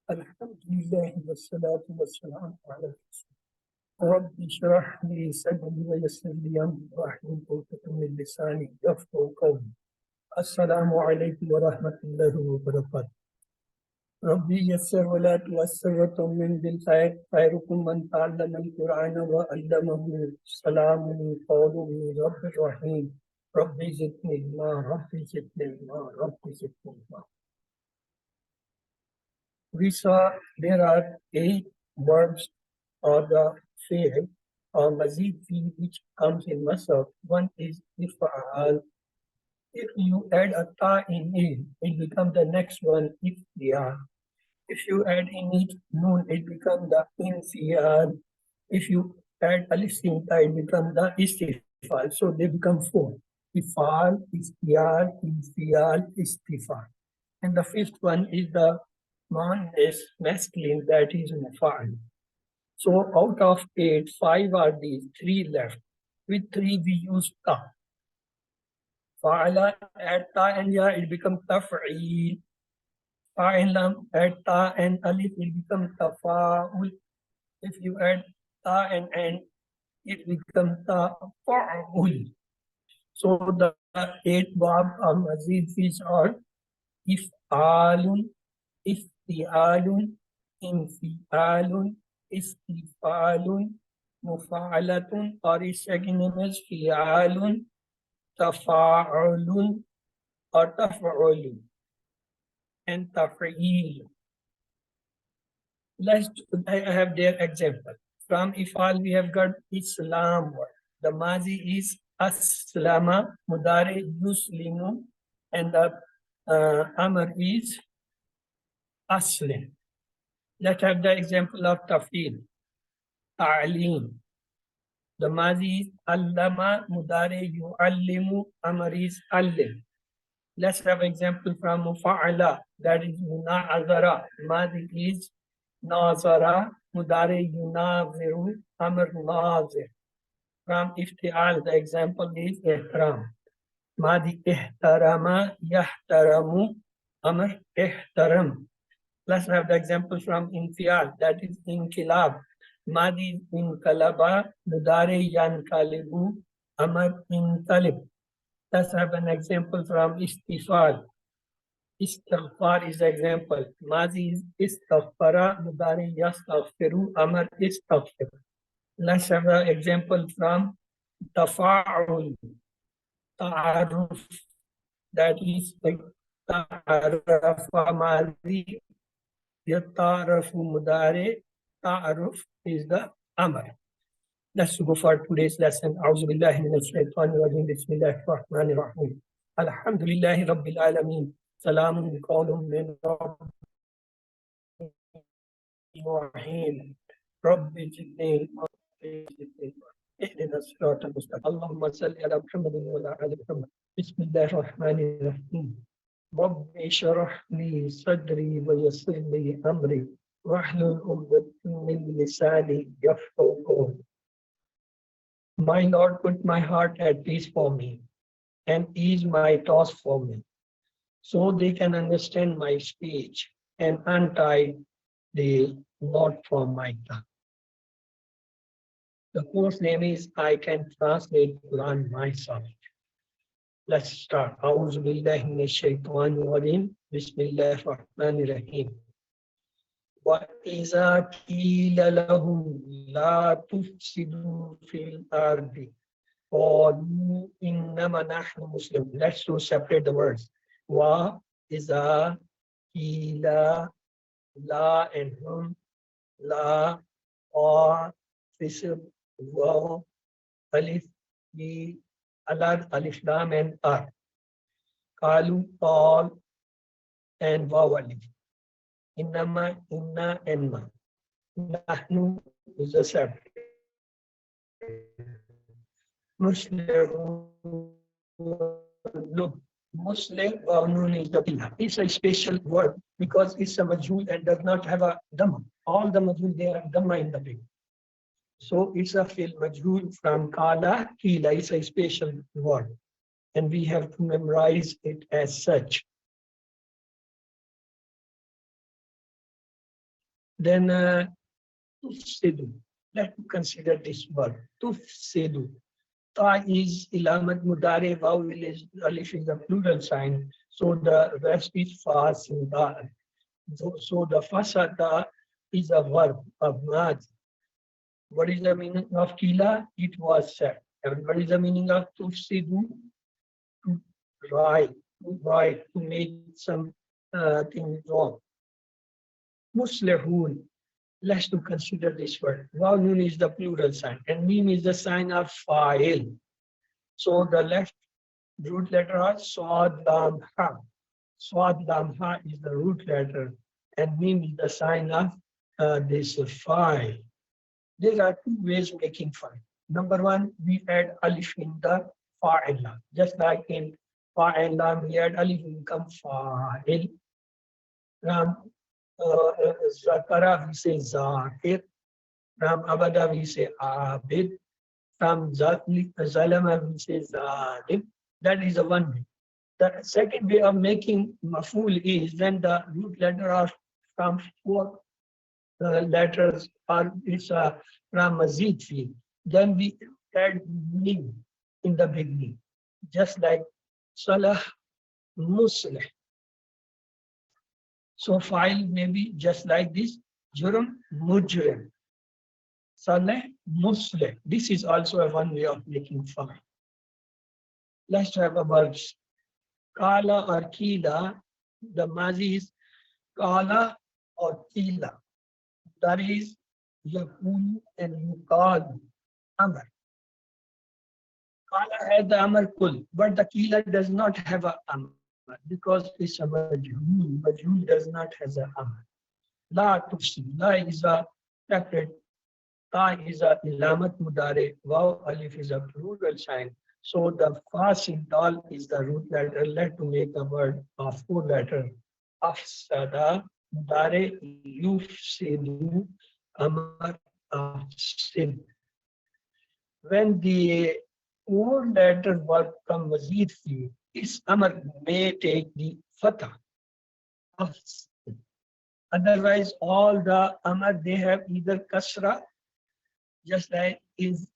Alhamdulillah wassalatu wassalamu ala Rabbi shrah li sadri wa yassir li amri wahlul 'uqdatam min lisani yafqahu qawli. Assalamu alaikum wa rahmatullahi wa barakatuh. Rabbi yassir wa la tu'assir wa tammin bil khair. Khairukum man ta'allama al-Qur'ana wa 'allamahu. Salamun qawlun min Rabbir Rahim. Rabbi zidni ilma, Rabbi zidni ilma, Rabbi zidni ilma. We saw there are 8 verbs or the fi'l or mazid fi'l which comes in masaf. One is if'al. If you add a ta in it becomes the next one if'al. If you add in it noon, it becomes the infial. If you add alif sin ta, it becomes the istifal. So they become 4. Ifal, istial, infial, istifal. And the fifth one is the non-ness masculine, that is mufa'al. So out of 8, 5 are these, 3 left. With 3 we use ta. Fa'ala, add ta and ya, it becomes taf'il. Fa'ila, add ta and alif, it becomes tafa'ul. If you add ta and it becomes tafa'ul. So the 8 bab of mazid fi'ls are if'alun, iftialun, infialun, istifalun, mufa'alatun, or its second name is fi'alun, tafa'ulun, or tafa'ulun, and taf'il. I have their example. From ifal we have got Islam word. The mazi is aslama, mudare yuslimu, and the amr is aslim. Let's have the example of taf'il. Ta'lim. The mazi is allama, mudare yu'allimu, amr is allim. Let's have example from mufa'ala, that is muna'azara. Mazi is nazara, mudare yunaziru, amr nazir. From iftial, the example is ihram. Madi ihtarama, yahtaramu, amr ihtaram. Let's have the example from infial, that is inkilab. Madi inkalaba, mudare yankalibu, amr inkalib. Let's have an example from istifal. Istighfar is example. Madi is istaghfara, mudare yastaghfiru, amr istaghfir. Let's have an example from tafa'ul. Ta'aruf, that is like ta'arafa madi, yata'arafu mudare, ta'aruf is the amr. Let's go for today's lesson. A'udhu billahi minash shaitanir rajim. Bismillahir rahmanir rahim. Alhamdulillahi rabbil alamin. Salamun qawlun min Rabbir Rahim. Rabbi zidni اهدنا الصراط المستقيم اللهم صل على محمد وعلى ال محمد بسم الله الرحمن الرحيم رب اشرح لي صدري ويسر لي امري واحلل عقدة من لساني يفقهوا قولي. My Lord, put my heart at peace for me and ease my task for me, so they can understand my speech and untie the knot from my tongue. The course name is I Can Translate Quran Myself. Let's start. A'udhu billahi minash shaitanir rajim. Bismillahir rahmanir rahim. Wa iza qila lahum la tufsidu fil ardi qalu innama nahnu muslimun. Let's separate the words. Wa iza qila, la and hum, la or fisib, waw, alif, yi, alad, alif, lam, and ar. Kalu, qal, and waw, alif. Innama, inna, and ma. Nahnu is a separate. Muslim, look, Muslim, noon is the pillar. It's a special word because it's a majhul and does not have a dhamma. All the majhul, there are dhamma in the beginning. So it's a fil majhul from kala, kila. It's a special word. And we have to memorize it as such. Then tufsidu. Let's consider this word. Tufsidu. Ta is ilamat mudare, waw is alif is the plural sign. So the rest is fa sinda. So the fasada is a verb of mad. What is the meaning of kila? It was said. And what is the meaning of tufsidu? To to make some thing wrong. Muslihun. Let's to consider this word. Wawun is the plural sign, and mim is the sign of fa'il. So the left root letter is Swad Lam Ha. Swad Lam Ha is the root letter, and mim is the sign of this fa'il. There are two ways making fa'il. Number one, we add alif in the fa'il. Just like in fa'il, we add alif in come fa'il. Ram Zakara, we say Zakir. Ram Abada, we say Abid. From Zalama, we say Zalim. That is the one way. The second way of making maful is when the root letter are from four letters or it's from Mazid field. Then we add mim in the beginning. Just like Salah Musleh. So file may be just like this. Jurum Mujrim. Saleh Musleh. This is also a one way of making file. Let's have a verbs. Kala or Kila. The Mazi is Kala or Kila. That is Yakun and Yukal Amr. Kala has the Amr Kul, but the Kila does not have a Amr because it's a Majhul. Majhul does not have a Amr. La Tufsi. La is a separate. Ta is a ilamat mudare. Waw alif is a plural sign. So the fa sin dal is the root letter. Let to make a word of four letter. Afsada mudare yufsidu amar afsid. When the four letter word come mazid fi, its amar may take the fatah. Afsid. Otherwise, all the amar they have either kasra, just like is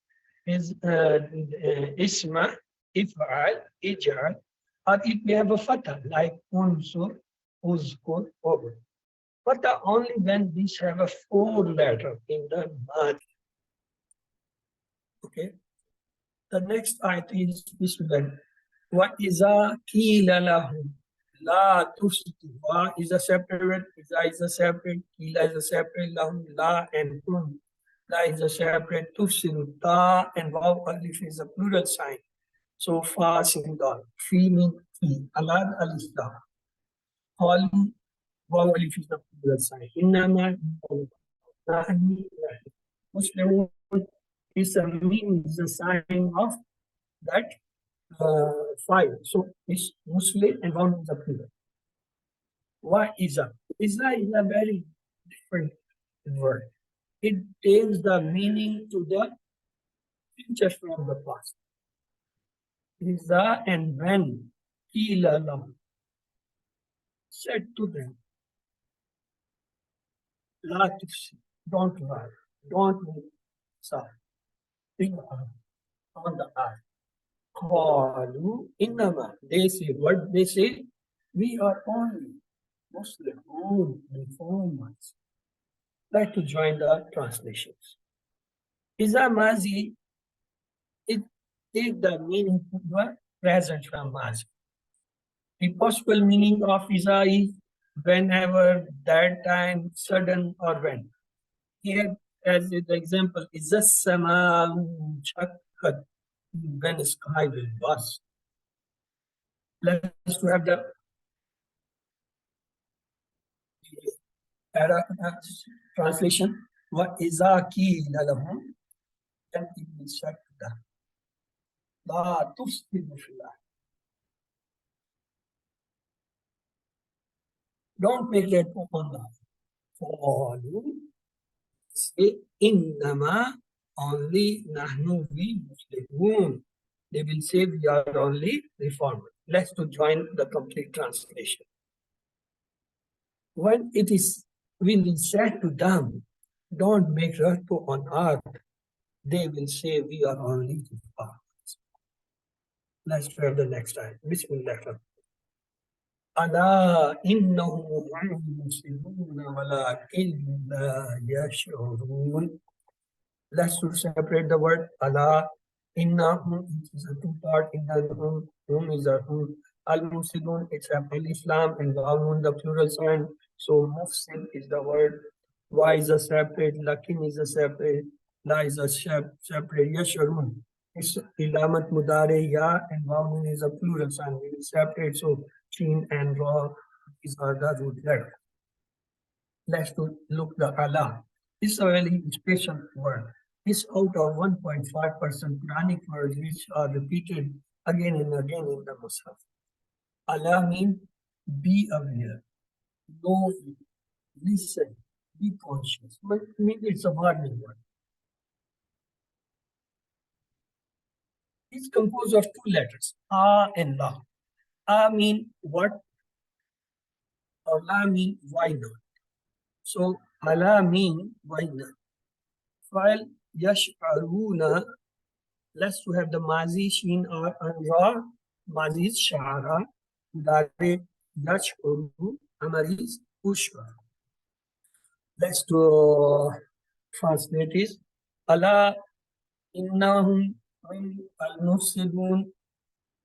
isma, if'al, ij'al, or it may have a fatah like unsur, uzkur, over. Fatah only when these have a four letter in the mad. Okay. The next ayat is this one. Wa iza qila lahum la tufsidu. Wa is a separate, iza is a separate, qila is a separate, lahum la and kun. La is a separate, tufsidu, ta and waw alif is a plural sign. So fa sin dal. Fi mean fi. Alad alif-la. Hali waw alif is the plural sign. Innama nahnu Muslimun is a mean is a sign of that fire. So it's Muslim and one is a plural. What is a? Isa is a very different word. It takes the meaning to the future from the past. Isa and when Kila lam said to them, La tufsi, don't lie, don't make sorry. Think on the earth. Qalu innama. They say what they say? We are only Muslim, reformers. Like to join the translations. Iza mazi, it take the meaning to the present from mazi. The possible meaning of Iza is whenever, that time, sudden, or when. Here, as the example, is the sama chakkat, when the sky will burst. Let's to have the translation. What is a key lahum? Then it will start the la tufsidu fillah. Don't make that on the qalu. Say innama, only nahnu we muslimun. They will say we are only reformers. Let's to join the complete translation. When it is When we said to them, don't make Rastu on earth, they will say, we are only the fathers. Let's try the next time. Bismillah. ألا إنهم هم المفسدون ولكن لا يشعرون. Let's to separate the word Allah. Inna hum, it is a two part. Inna hum is a hum. Al Mufsidun, it's a Islam and Wawun, the plural sign. So Mufsid is the word. Wa is a separate. Lakin is a separate. La is a separate. Yasharun. It's Ilamat Mudare Ya and Wawun is a plural sign. We will separate. So Shin and Ra, these are the root letters. Let's look the Allah. It's a very special word. It's out of 1.5% Quranic words which are repeated again and again in the Muslim. Allah means be aware, know it, listen, be conscious. But it's a warning word. It's composed of two letters, A and La. A mean what? Allah mean why not? So Allah mean why not? While yash'aruna, let's to have the mazi sheen or ra, mazi is shara, dare yash'uru, amar is ushra. Let's to translate is Allah innahum al-mufsidun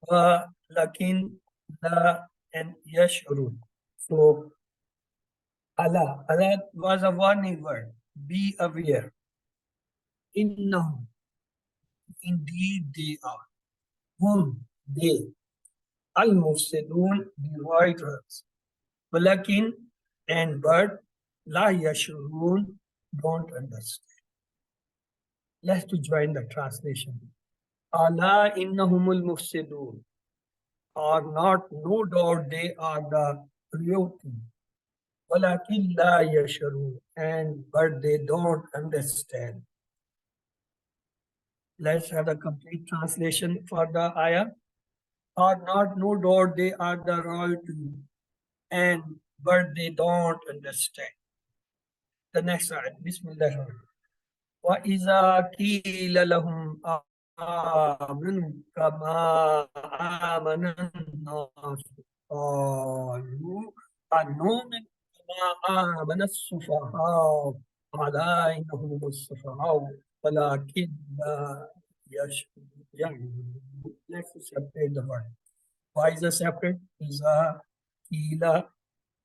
wa lakin la and yash'urun. So Allah was a warning word. Be aware. Innahum, indeed they are. Whom they al-mufsidun, the writers. Walakin and but la yashurun, don't understand. Let's to join the translation. Allah innahumul mufsidun are not, no doubt they are the reality. Walakin la yashurun, and but they don't understand. Let's have a complete translation for the ayah. Are not, no doubt they are the royalty, and but they don't understand. The next ayah, Bismillah. وَإِذَا قِيلَ لَهُمْ آمَنُوا كَمَا آمَنَ النَّاسُ قَالُوا أَنُؤْمِنُ كَمَا آمَنَ السُّفَهَاءُ أَلَا إِنَّهُمُ السُّفَهَاءُ وَلَكِنْ لَا يَعْلَمُونَ. Let's separate the word. Why is it separate? Iza, Ila,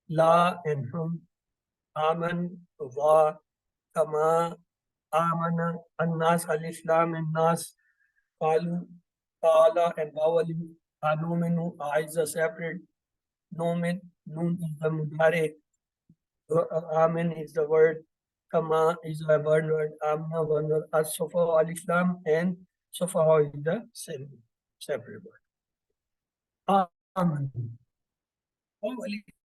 La, and Hum, Aman, Wa, Kama, Amana, Annas, Al-Islam, and Nas, Kalu, Kala, and Bawali, Anumenu, is a separate. Nomen, Nun is the Mudare, Amen is the word, Kama is a word, Amna, one word, As-Sofa, Al-Islam, and Sofa is the same, separate word. Amen. All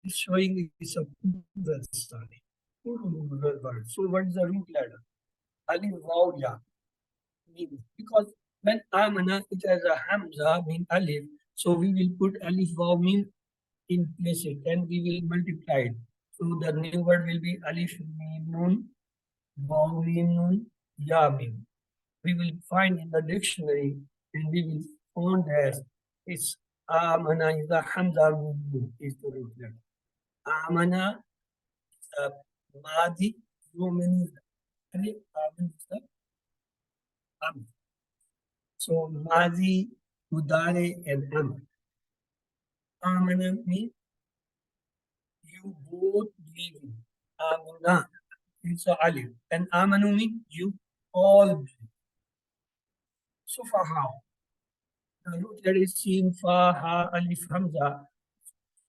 is showing is a plural sign. Plural word. So what is the root letter? Alif Waw Ya. Because when Amana it has a Hamza mean Alif, so we will put Alif Waw mean in place it and we will multiply it. So the new word will be Alif Mim Nun, Waw Mim Nun, Ya Mim. We will find in the dictionary and we will find as it's Amana is the Hamza is the root letter. Amana is the Madi, Yumini, Aman is the Am. So Madi, Mudare, and Am. Amana means you both believe in. Amana, it's a Alif. And Amanu means you all believe. So for how? The root letter is Sin, Fa, Ha, Alif, Hamza.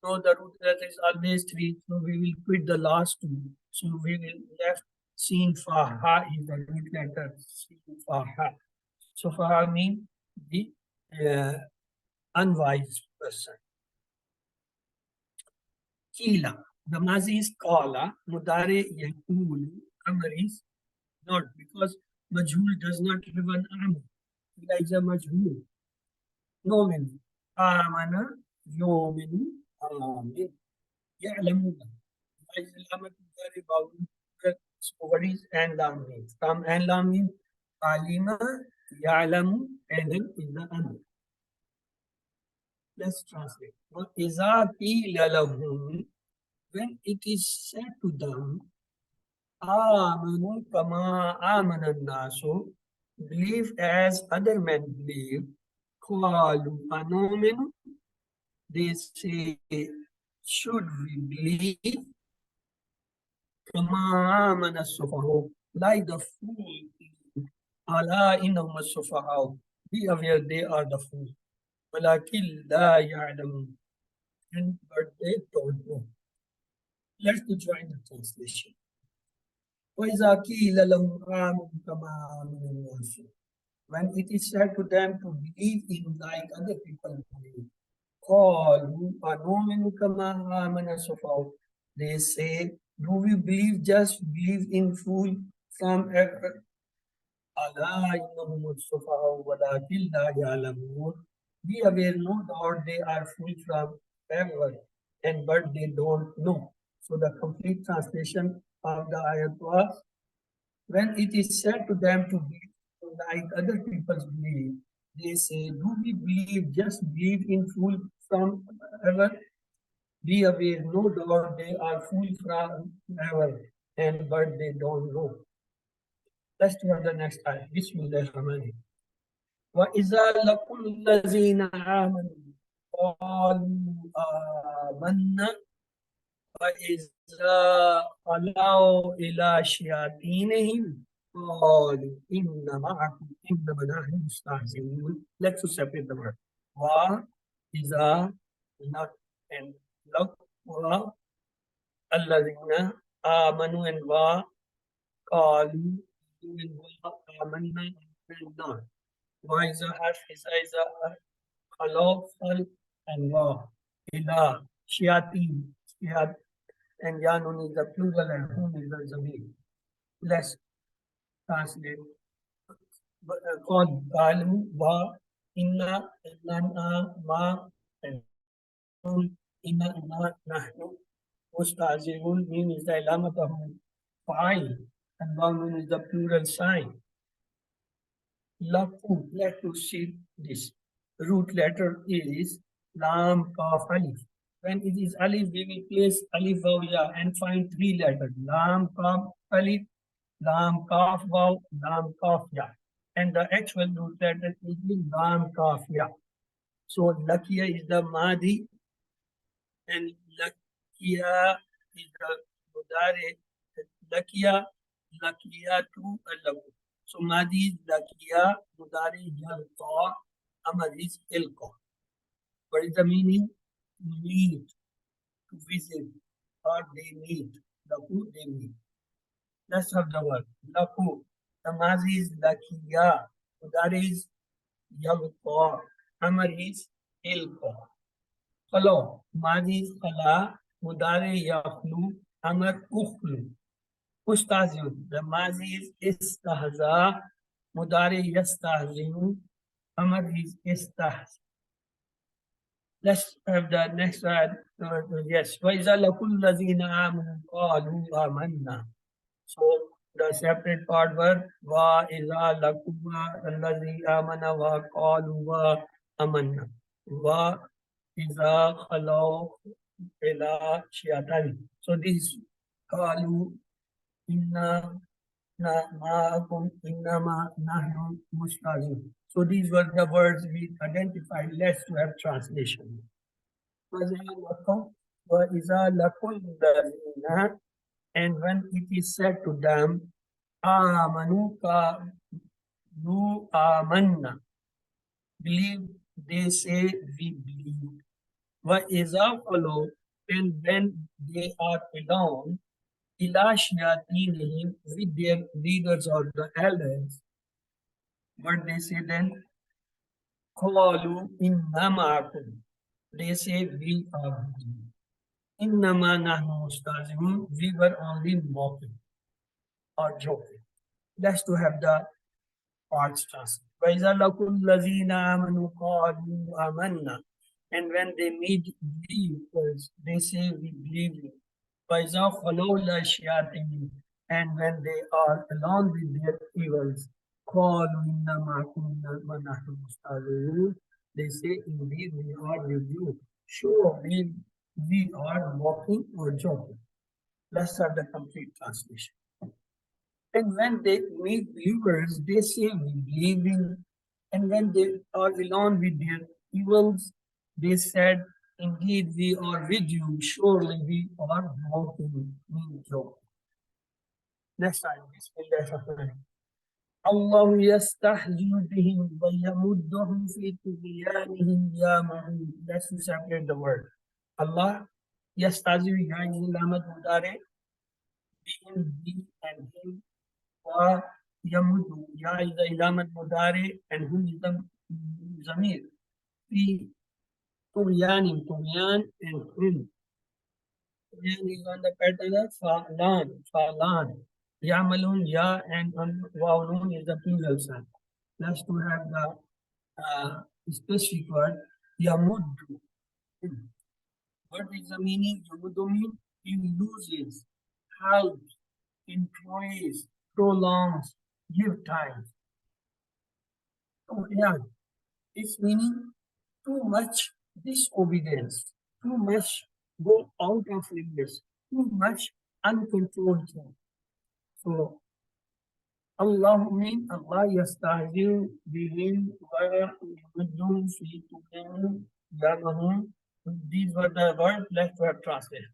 So the root letter is always 3. So we will quit the last 2. So we will left Sin, Fa, Ha is the root letter. Sin, Fa, Ha. So Fa Ha means the unwise person. Kila. The Mazi is Kala. Mudare Yakul. Amr is not because Majhul does not have an Amr. Kila is a Majhul. Nomen. Amana. Yomenu. Amin. يعلمون. Very about so what is and lam means? From and lam means alima, ya'lamu, and then is the amr. Let's translate. وَإِذَا قِيلَ لَهُمْ, when it is said to them, آمَنُوا كَمَا آمَنَ النَّاسُ, believe as other men believe, قَالُوا أَنُؤْمِنُ, they say, should we believe كَمَا آمَنَ السُّفَهَاءُ, like the fool. أَلَا إِنَّهُمُ السُّفَهَاءُ, be aware they are the fools. وَلَكِنْ لَا يَعْلَمُونَ, but they don't know. Let's join the translation. وَإِذَا قِيلَ لَهُمْ آمِنُوا كَمَا آمَنَ النَّاسُ, when it is said to them to believe in like other people believe, قَالُوا أَنُؤْمِنُ كَمَا آمَنَ السُّفَهَاءُ, they say, do we believe just believe in fool from أَلَا إِنَّهُمُ السُّفَهَاءُ وَلَكِنْ لَا يَعْلَمُونَ, be aware, no doubt they are free from error, and but they don't know. So the complete translation of the ayat was, when it is said to them to be like other people believe, they say, do we believe just believe in fool from error? Be aware, no doubt they are full from error, and but they don't know. Let's do the next ayat. Bismillahirrahmanirrahim. وَإِذَا لَقُوا الَّذِينَ آمَنُوا قَالُوا آمَنَّا وَإِذَا خَلَوْا إِلَى شَيَاطِينِهِمْ قَالُوا إِنَّ مَعَكُمْ إِنَّمَا نَحْنُ مُسْتَهْزِئُونَ. Let's separate the word. وَإِذَا لَقُوا and لَقُوا الَّذِينَ آمَنُوا and وَقَالُوا آمَنَّا and not. وَإِذَا إِذَا خَلَوْا and إِلَى شَيَاطِينِهِمْ, and Yanun is the plural and whom is the zamir. Let's translate. قَالْ قَالُوا وَا إِنَّا إِنَّا مَا إِنَّا نَحْنُ مُسْتَهْزِئُونَ means the ilamatahu fa'il, and Yanun is the plural sign. Laku, let us see this. Root letter is Lam Kaf Alif. When it is Alif, we will place Alif Vaw Ya and find three letters. Lam Kaf Alif, Lam Kaf Vaw, Lam Kaf Ya. And the actual root letter is Lam Kaf Ya. So Lakia is the Madi, and Lakia is the Mudare. Lakia to Allahu. So Madi is Lakia, Mudari Yalqa, Amar is Ilqa. What is the meaning? To meet, to visit, or they meet. Laku, they meet. Let's have the word. Laku. The Mazi is Lakia. Mudari is Yalqa. Amar is Ilqa. Hello. Mazi is Khala. Mudari Yakhlu. Amar Ukhlu. Ustaziyun. The Mazi is Istahza. Mudari Yastahziyun. Amar is Istahz. Let's have the next one. Yes. وَإِذَا لَقُوا الَّذِينَ آمَنُوا قَالُوا آمَنَّا. So the separate part were وَإِذَا لَقُوا الَّذِي آمَنَ وَقَالُوا آمَنَّا وَإِذَا خَلَوْا إِلَى شَيَاطِينِهِمْ. So this قَالُوا إِنَّا مَعَكُمْ إِنَّمَا نَحْنُ مُسْتَهْزِئُونَ. So these were the words we identified. Let's have translation. وَإِذَا لَقُوا الَّذِينَ, and when it is said to them, آمَنُوا كَانُوا آمَنَّا, believe, they say we believe. وَإِذَا خَلَوْا, and when they are alone, إِلَى شَيَاطِينِهِمْ, with their leaders or the elders, what they say then? قَالُوا إِنَّا مَعَكُمْ, they say we are with you. إِنَّمَا نَحْنُ مُسْتَهْزِئُونَ, we were only mocking or joking. Let's to have the parts translated. وَإِذَا لَقُوا الَّذِينَ آمَنُوا قَالُوا آمَنَّا, and when they meet believers, they say we believe you. وَإِذَا خَلَوْا إِلَى الشَّيَاطِينِ, and when they are alone with their evils, قَالُوا إِنَّا مَعَكُمْ وَنَحْنُ مُسْتَهْزِئُونَ, they say, indeed we are with you. Sure, we are mocking or joking. Let's have the complete translation. And when they meet believers, they say we believe in. And when they are alone with their evils, they said, indeed we are with you. Surely we are walking in joy. Next time, Bismillahirrahmanirrahim. Allah yastahzi bihim wa yamudduhum fi tughyanihim ya'mahun. Let's separate the word. Allah yastahzi bihim lamat mudare bihim and him. ويمد يا إذا إلامة مضارع and who is the ضمير في طغيان and هم طغيان is on the pattern of فعلان يعملون يا and واولون is the plural sign. Let's to have the specific word يمد. What is the meaning? يمد means he loses, helps, employs, prolongs, give time. So yeah, its meaning too much disobedience, too much go out of limits, too much uncontrolled thing. So Allah mean Allah yastahzi'u bihim wa yamudduhum fi tughyanihim ya'mahun. These were the words left were translated.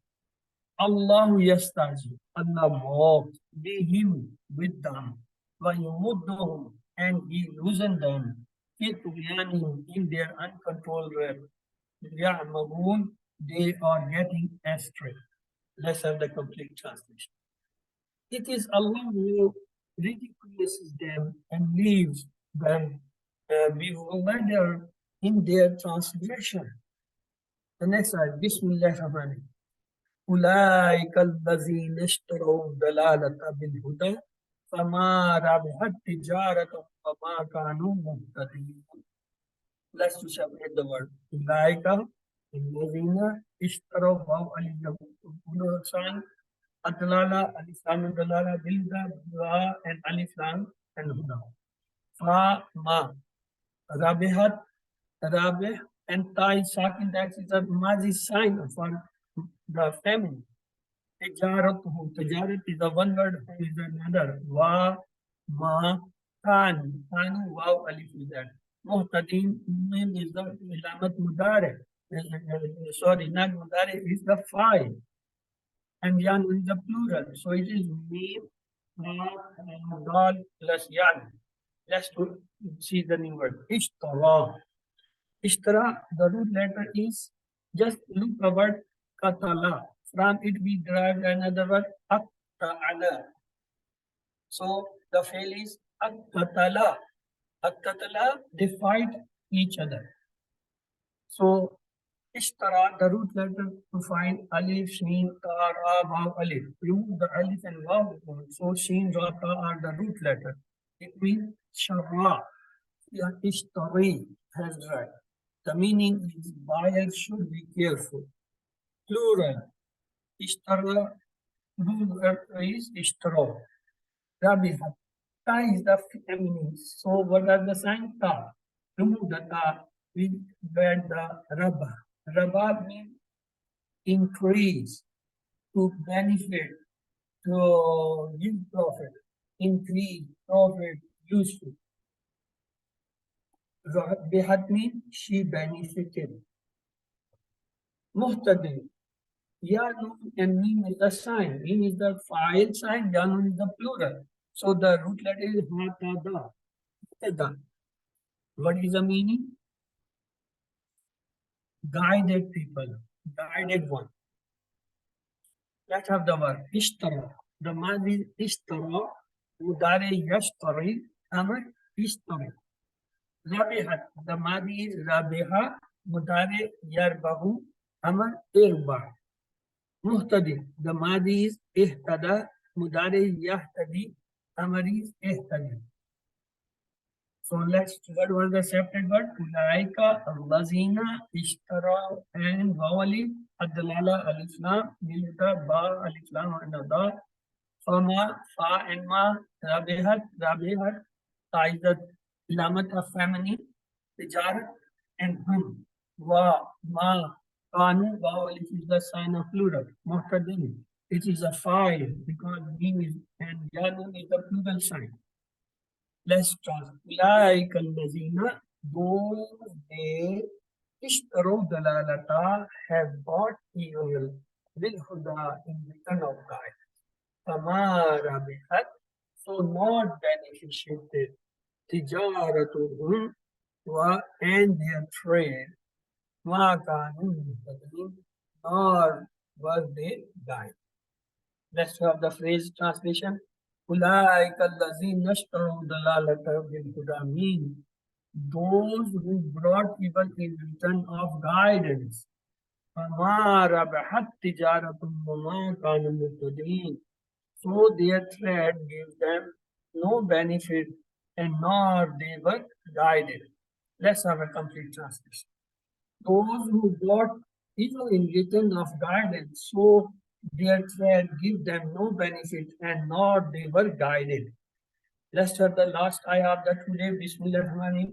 Allahu yastahzi, Allah mocks bihim with them, wa yumudduhum, and He loosened them, fi tughyanihim, in their uncontrolled way. Ya'mahun, they are getting astray. Let's have the complete translation. It is Allah who ridiculously them and leaves them bewildered in their transgression. The next slide, Bismillahirrahmanirrahim. أولئك الذين اشتروا الضلالة بالهدى فما ربحت تجارتهم وما كانوا مهتدين. Let's separate the word. أولئك الذين اشتروا واو ألف sign الضلالة ألف لام الضلالة بالهدى and ألف لام and هدى. فما ربحت رابح and ta sakin, that is a mazi sign for the feminine. Tijarat is the one word, who is another. Wa, ma, kan. Kanu, wow, alif is that. Muhtadin is the ilamat mudare. Sorry, not mudare, is the file. And yan is the plural. So it is mim, dal plus yan. Let's see the new word. Ishtara. Ishtara, the root letter is, just look the word katala. From it we derived another word at-ta'ala. So the fail is at-tatala. At-tatala, they fight each other. So ishtara, the root letter to find alif, sheen, ta, ra, vav, alif. Remove the alif and vav. So sheen, ra, ta are the root letter. It means shara. Ishtari has right. The meaning is buyers should be careful. Plural. Ishtara, is ishtara. Rabihat. Ta is the feminine. So what are the signs? Ta. Remove the ta. We get the rabba. Rabba means increase, to benefit, to give profit, increase, profit, useful. Bihat means she benefited. Muhtadi. Yanun and mim is the sign. Mim is the file sign. Yanun is the plural. So the root letter is hatada. What is the meaning? Guided people. Guided one. Let's have the word. Ishtara. The word is ishtara. Udare yashtari. Amar ishtari. Rabihat, the madi is rabiha, mudare yarbahu, amar irba. Muhtadi, the madi is ihtada, mudare yahtadi, amar is ihtadi. So let's, what was the separate word? Ulaika, lazina, ishtara, and vawali, Adalala alif lam, Milta ba alif lam and ada, Fama, Fa and Ma, Rabihat, Taidat, Lamat of family, Tijarat, and Hum, Wa, Ma, Kanu, Wa alif is the sign of plural, Muhtadin. It is a file because Mim is and Yanun is the plural sign. Let's translate. Like al those they Ishtaru Dalalata have bought evil bil Huda in return of God. Tamara bihat, so not beneficiated. Tijaratuhum wa and their trade. Ma kanu muhtadin, nor was they guided. Let's have the phrase translation. أولئك الذين اشتروا ضلالة بالهدى mean those who brought evil in return of guidance. فما ربحت تجارتهم وما كانوا مهتدين. So their trade gave them no benefit and nor they were guided. Let's have a complete translation. Those who brought evil in return of guidance, so their trade give them no benefit and nor they were guided. Let's have the last ayah of the today. Bismillah.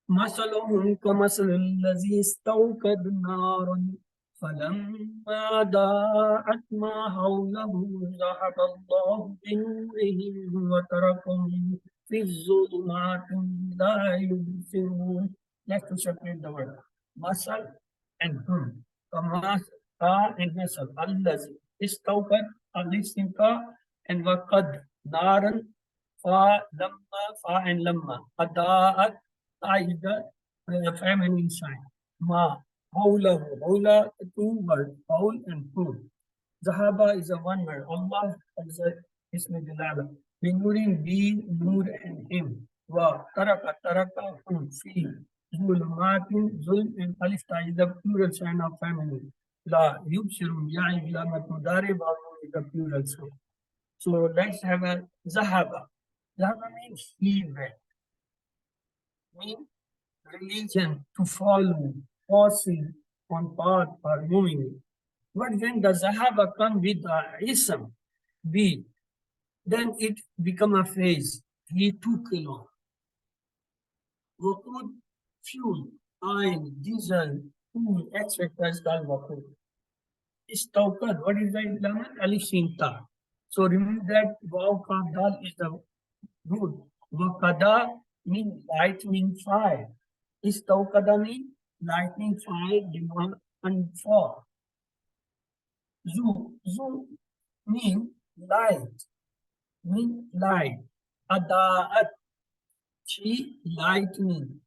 مثلهم كمثل الذي استوقد نارا فلما ضاءت ما حوله ذهب الله بنورهم وتركهم في الظلمات لا يبصرون. Let's separate the word. Masal and hum. Ka and masal. Allazi. Istawqad, alisinka, and waqad. Naran, fa and lamma. Adaat, is the feminine sign. Ma, hawlahu, hawla, two words, hawl and hu. Zahaba is a one word. Allah is a ismi dilala. Binurin, bi, nur and him. Wa, taraka, hum, fi. Zulmatin, zulm and alif ta is the plural sign of feminine. La, yubshirun, ya is la matmudari, babu is the plural sign. So let's have a zahaba. Zahaba means he went. Means religion to follow, passing on path or moving. But when the Zahaba come with the ism, be, then it become a phrase. He took along. Wakud, fuel, oil, diesel, food, etc. is called wakud. Istawqad, what is the element? Alif Sinta. So remember that Waw Dal is the root. Wakada means lightning fire. Istawqada means lightning fire, demand and fall. Zu means light. Adaat, she lightning.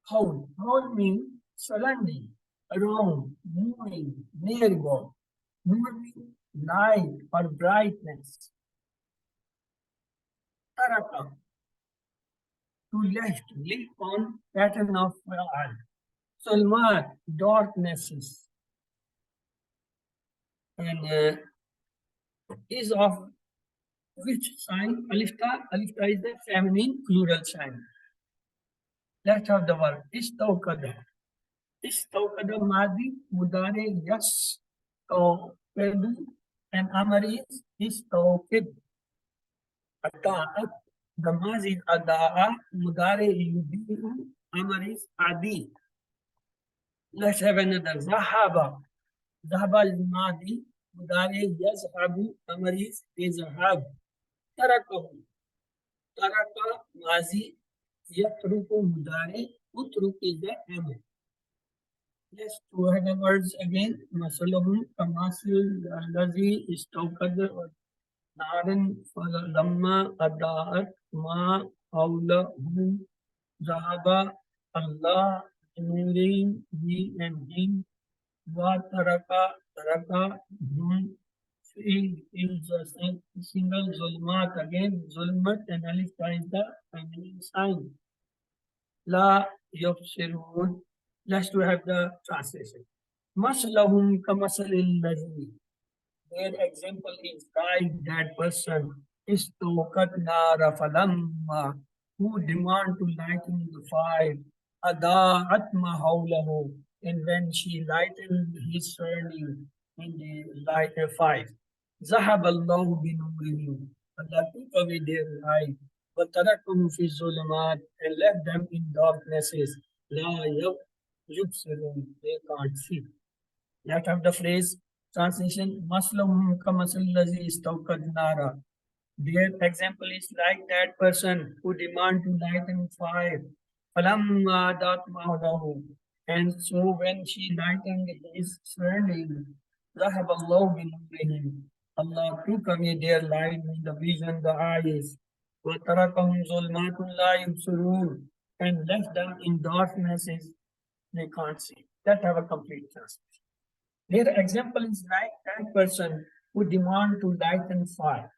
Howl means suddenly, around, moving, nearby. Nur means light or brightness. Taraka, to left, live on pattern of Quran. Sulmat, darknesses. And is of which sign? Alifta. Alifta is the feminine plural sign. Let's have the word. Istawqada. Istawqada Madi, Mudare, yes. Tawqadu, and Amar is Istawqid. Ata'at, the Maz is Ada'a, Mudare Yudi'u, Amar is Adi. Let's have another. Zahaba. Zahaba is Madi, Mudare Yazhabu, Amar is Yazhab. Tarakahu. Taraka Mazi, Yatruku Mudare, Utruk is the Amr. Let's two other words again. Masalahum, Kamasil, Lazi, Istawqad, Naran, Lamma, Adaat, Ma, Aula, Hum, Zahaba, Allah, Nurin, He and Him, Wa Taraka, Hum, is a single Zulmat again, Zulmat and Alif is the feminine sign. La Yubsirun. Let's to have the translation. Maslahum kamasalil ladhi. Their example is like that person is tokat nara falamma who demand to lighten the fire. Ada atma hawlahu. and when she lightened his surrounding in the light 5. ذهب الله بنورهم. Allah took away their light. وتركهم في الظلمات and left them in darknesses. لا يبصرون. They can't see. That have the phrase translation Maslahum kamasil lazi istawqad nara. Their example is like that person who demand to lighten fire. Falamma datma'ulahu. And so when she lightened his surrounding, Zahaballahu binurihim. Allah took away their light with the vision, the eyes. وَتَرَكَهُمْ ظُلْمَاتٌ لَا يُبْصِرُونَ. And left them in darknesses they can't see. That have a complete translation. Their example is like that person who demand to lighten fire.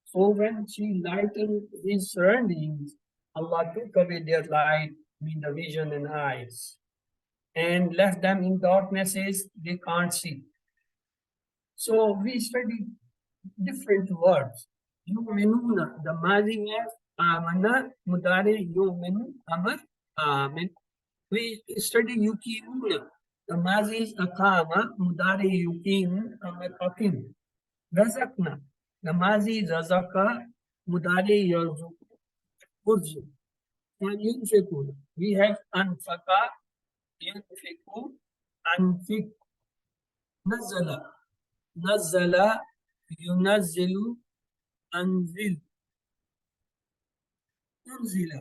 So when she lightened his surroundings, Allah took away their light, mean the vision and eyes, and left them in darknesses they can't see. So we studied different words. Yu'minuna, the Madi was Amana, Mudari, Yu'minu, Amar, Amin. We study Yukimuna. The Mazi is Akama, Mudari, Yukim, Amar, Akim. Razakna. The Mazi Razaka, Mudari, Yarzu, Urzu. And Yunfiku. We have Anfaka, Yunfiku, Anfik. Nazala. Nazala, Yunazzilu, Anzil. Unzila.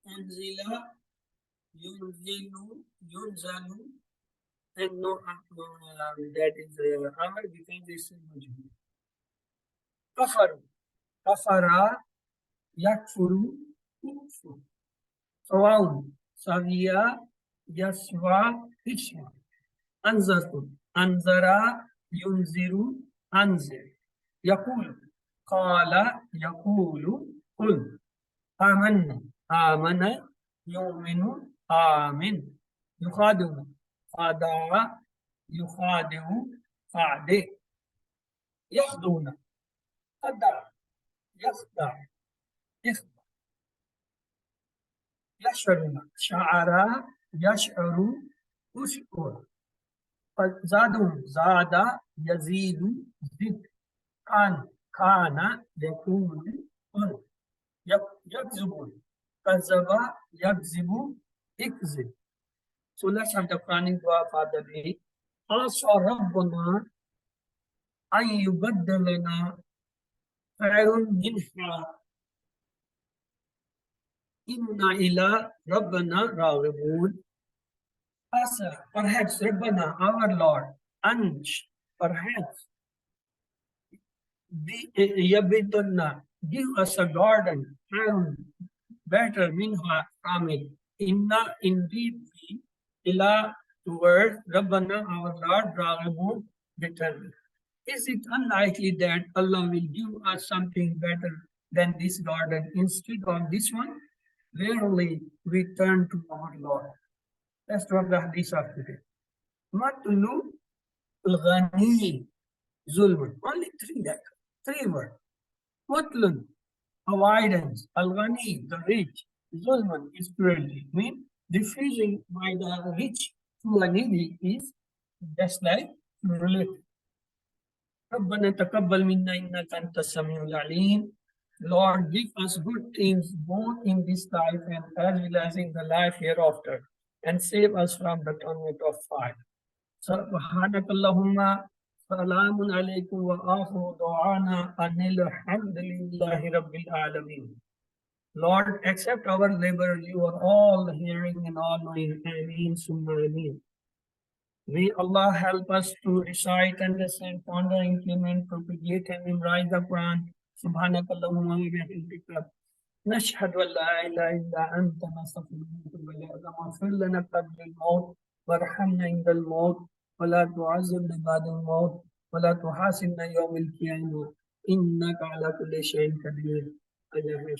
Unzila, Yunzilu, Yunzalu. And no, that is Amr becomes this majhul. Kafaru. Kafara, yakfuru, kufru. Sawaun. Saviya, yaswa, ishwa. Anzartu. Anzara, yunziru, anzir. Yakulu. Qala, yakulu, kul. آمنا آمن يؤمن آمن يخادع خادع يخادع خادع يخدعون خدع يخدع يخدع يشعرون شعر يشعر أشعر زادوا زاد يزيد زد كان يكون كن يكذبون كذب يكذب اكذب. So let's have the Quranic dua for the day. عسى ربنا أن يبدلنا خير منها إنا إلى ربنا راغبون. عسى, perhaps ربنا, our Lord, أن, perhaps, يبدلنا, give us a garden, better minha from it. Inna, indeed we, ila, towards Rabbana, our Lord, Raghibun, determined. Is it unlikely that Allah will give us something better than this garden instead of this one? Verily, we turn to our Lord. That's what the hadith of today. Matulu al-ghani zulmun. Only three words. Mutlun, avoidance, al-ghani, the rich, zulman is cruelty. Mean refusing by the rich to a needy is just like cruelty. ربنا تقبل منا إنك أنت السميع العليم. Lord, give us good things both in this life and as well as in the life hereafter, and save us from the torment of fire. سبحانك اللهم سلام عليكم وآخر دعانا أن الحمد لله رب العالمين. Lord, accept our labor. You are all hearing and all knowing. Ameen summa ameen. May Allah help us to recite, understand, ponder, implement, propagate, and memorize the Quran. سبحانك اللهم وبحمدك نشهد أن لا إله إلا أنت نستغفرك ونتوب إليك. اللهم اغفر لنا قبل الموت وارحمنا عند الموت ولا تعذبنا بعد الموت ولا تحاسبنا يوم القيامة إنك على كل شيء قدير.